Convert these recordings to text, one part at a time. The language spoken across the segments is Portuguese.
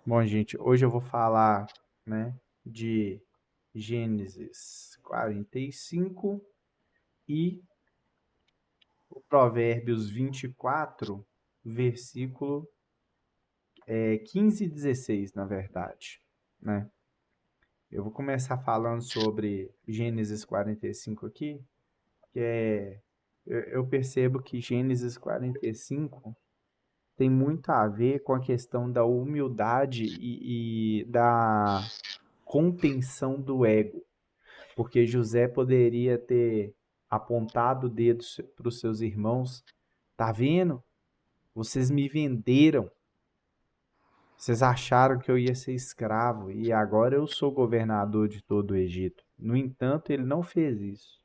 Bom, gente, hoje eu vou falar, né, de Gênesis 45 e o Provérbios 24, versículo 15 e 16, na verdade, né? Eu vou começar falando sobre Gênesis 45 aqui, que eu percebo que Gênesis 45 tem muito a ver com a questão da humildade e da contenção do ego. Porque José poderia ter apontado o dedo para os seus irmãos: tá vendo? Vocês me venderam. Vocês acharam que eu ia ser escravo e agora eu sou governador de todo o Egito. No entanto, ele não fez isso.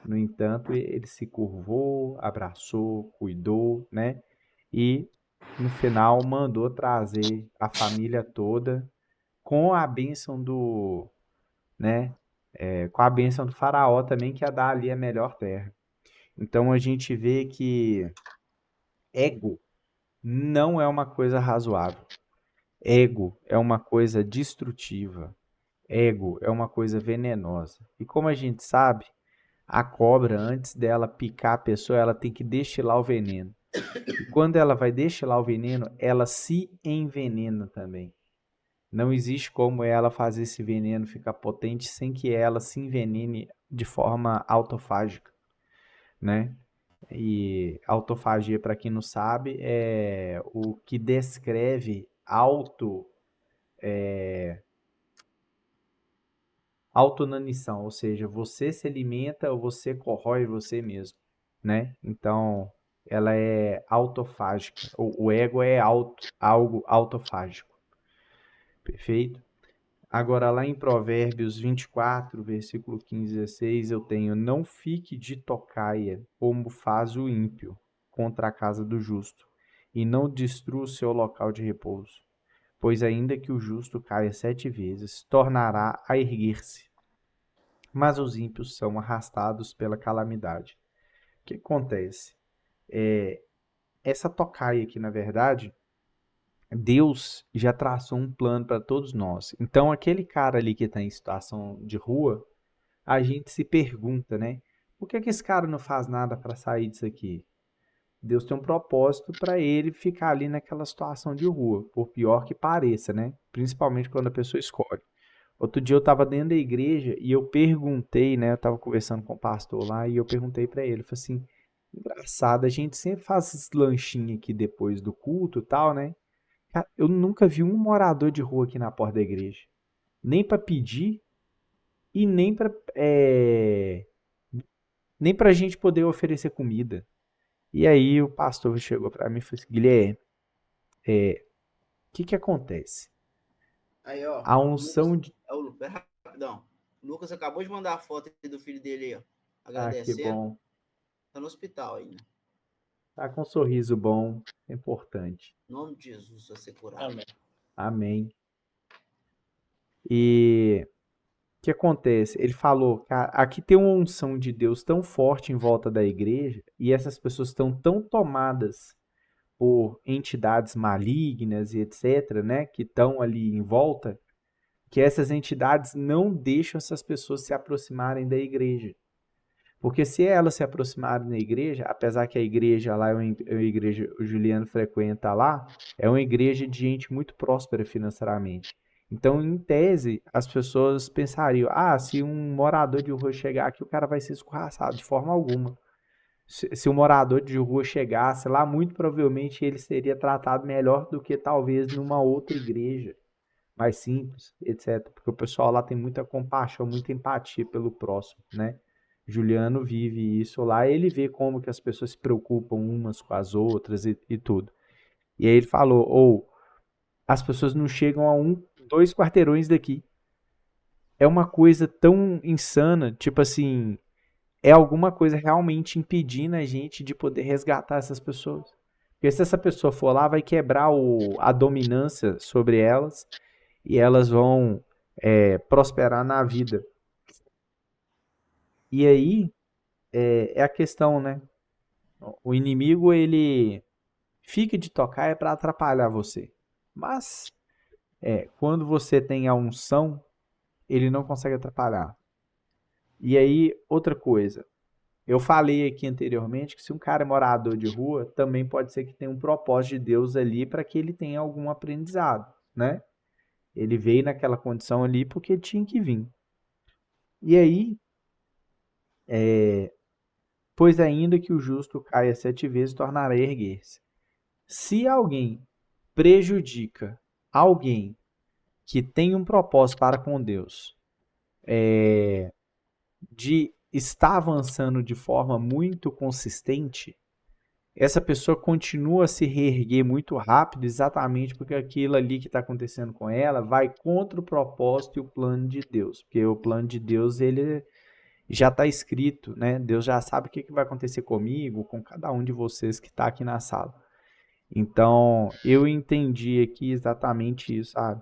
No entanto, ele se curvou, abraçou, cuidou, né? E no final mandou trazer a família toda com a bênção do, né? Com a bênção do faraó também, que ia dar ali a melhor terra. Então a gente vê que ego não é uma coisa razoável. Ego é uma coisa destrutiva. Ego é uma coisa venenosa. E como a gente sabe, a cobra, antes dela picar a pessoa, ela tem que destilar o veneno. E quando ela vai destilar o veneno, ela se envenena também. Não existe como ela fazer esse veneno ficar potente sem que ela se envenene de forma autofágica, né? E autofagia, para quem não sabe, é o que descreve autonanição, ou seja, você se alimenta ou você corrói você mesmo, né? Então, ela é autofágica. O ego é algo autofágico, perfeito? Agora, lá em Provérbios 24, versículo 15 e 16, eu tenho: não fique de tocaia, como faz o ímpio contra a casa do justo, e não destrua o seu local de repouso. Pois ainda que o justo caia 7 vezes, tornará a erguer-se, mas os ímpios são arrastados pela calamidade. O que acontece? Essa tocaia aqui, na verdade, Deus já traçou um plano para todos nós. Então, aquele cara ali que está em situação de rua, a gente se pergunta, né? Por que esse cara não faz nada para sair disso aqui? Deus tem um propósito para ele ficar ali naquela situação de rua, por pior que pareça, né? Principalmente quando a pessoa escolhe. Outro dia eu estava dentro da igreja e eu perguntei, né? Eu estava conversando com o pastor lá e eu perguntei para ele, falei assim, engraçado, a gente sempre faz esses lanchinhos aqui depois do culto e tal, né? Cara, eu nunca vi um morador de rua aqui na porta da igreja, nem para pedir e nem para a gente poder oferecer comida. E aí o pastor chegou para mim e falou assim, Guilherme, o que que acontece? Aí, ó, A o Lucas. unção de... Pera rapidão. O Lucas acabou de mandar a foto do filho dele aí, ó. Ah, que Agradecendo. bom. Tá no hospital ainda. Tá com um sorriso bom, é importante. Em nome de Jesus, vai ser curado. Amém. Amém. E o que acontece? Ele falou, cara, aqui tem uma unção de Deus tão forte em volta da igreja e essas pessoas estão tão tomadas por entidades malignas e etc., né, que estão ali em volta, que essas entidades não deixam essas pessoas se aproximarem da igreja. Porque se elas se aproximarem da igreja, apesar que a igreja lá é uma igreja, o Juliano frequenta lá, é uma igreja de gente muito próspera financeiramente. Então, em tese, as pessoas pensariam: ah, se um morador de rua chegar aqui, o cara vai ser escorraçado. De forma alguma. Se um morador de rua chegasse lá, muito provavelmente ele seria tratado melhor do que talvez numa outra igreja, mais simples, etc. Porque o pessoal lá tem muita compaixão, muita empatia pelo próximo, né? Juliano vive isso lá, ele vê como que as pessoas se preocupam umas com as outras e tudo. E aí ele falou, ou as pessoas não chegam a 2 quarteirões daqui. É uma coisa tão insana, tipo assim, é alguma coisa realmente impedindo a gente de poder resgatar essas pessoas. Porque se essa pessoa for lá, vai quebrar a dominância sobre elas e elas vão prosperar na vida. E aí é a questão, né? O inimigo, ele fica de tocar é para atrapalhar você. Mas quando você tem a unção, ele não consegue atrapalhar. E aí, outra coisa, eu falei aqui anteriormente que se um cara é morador de rua, também pode ser que tenha um propósito de Deus ali para que ele tenha algum aprendizado, né? Ele veio naquela condição ali porque tinha que vir. E aí, pois ainda que o justo caia 7 vezes, tornará a erguer-se. Se alguém prejudica alguém que tem um propósito para com Deus, de estar avançando de forma muito consistente, essa pessoa continua a se reerguer muito rápido, exatamente porque aquilo ali que está acontecendo com ela vai contra o propósito e o plano de Deus. Porque o plano de Deus, ele já está escrito, né? Deus já sabe o que vai acontecer comigo, com cada um de vocês que está aqui na sala. Então, eu entendi aqui exatamente isso, sabe?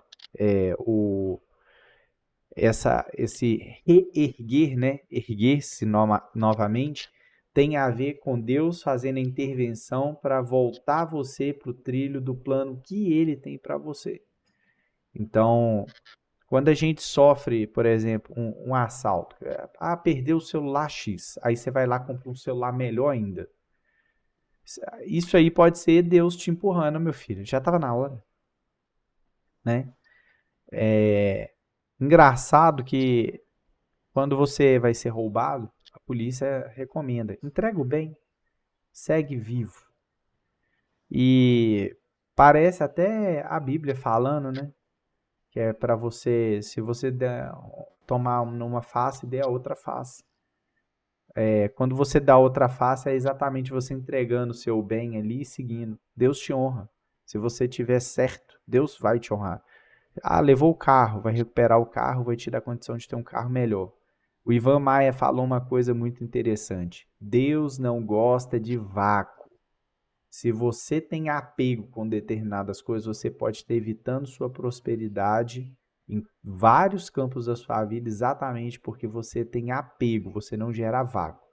Esse reerguer, né? Erguer-se novamente, tem a ver com Deus fazendo a intervenção para voltar você para o trilho do plano que Ele tem para você. Então, quando a gente sofre, por exemplo, um assalto, perdeu o celular X, aí você vai lá e compra um celular melhor ainda. Isso aí pode ser Deus te empurrando, meu filho. Já estava na hora, né? Engraçado que quando você vai ser roubado, a polícia recomenda: entrega o bem, segue vivo. E parece até a Bíblia falando, né? Que é para você, se você tomar numa face, dê a outra face. Quando você dá a outra face, é exatamente você entregando o seu bem ali e seguindo. Deus te honra. Se você tiver certo, Deus vai te honrar. Levou o carro, vai recuperar o carro, vai te dar condição de ter um carro melhor. O Ivan Maia falou uma coisa muito interessante. Deus não gosta de vácuo. Se você tem apego com determinadas coisas, você pode estar evitando sua prosperidade em vários campos da sua vida exatamente porque você tem apego, você não gera vácuo.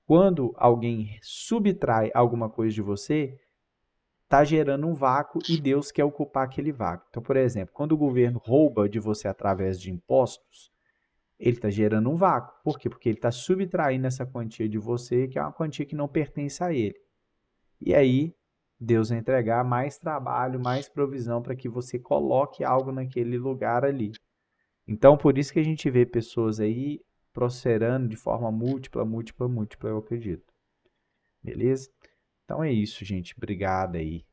Quando alguém subtrai alguma coisa de você, está gerando um vácuo e Deus quer ocupar aquele vácuo. Então, por exemplo, quando o governo rouba de você através de impostos, ele está gerando um vácuo. Por quê? Porque ele está subtraindo essa quantia de você, que é uma quantia que não pertence a ele. E aí, Deus vai entregar mais trabalho, mais provisão para que você coloque algo naquele lugar ali. Então, por isso que a gente vê pessoas aí prosperando de forma múltipla, múltipla, múltipla, eu acredito. Beleza? Então é isso, gente. Obrigado aí.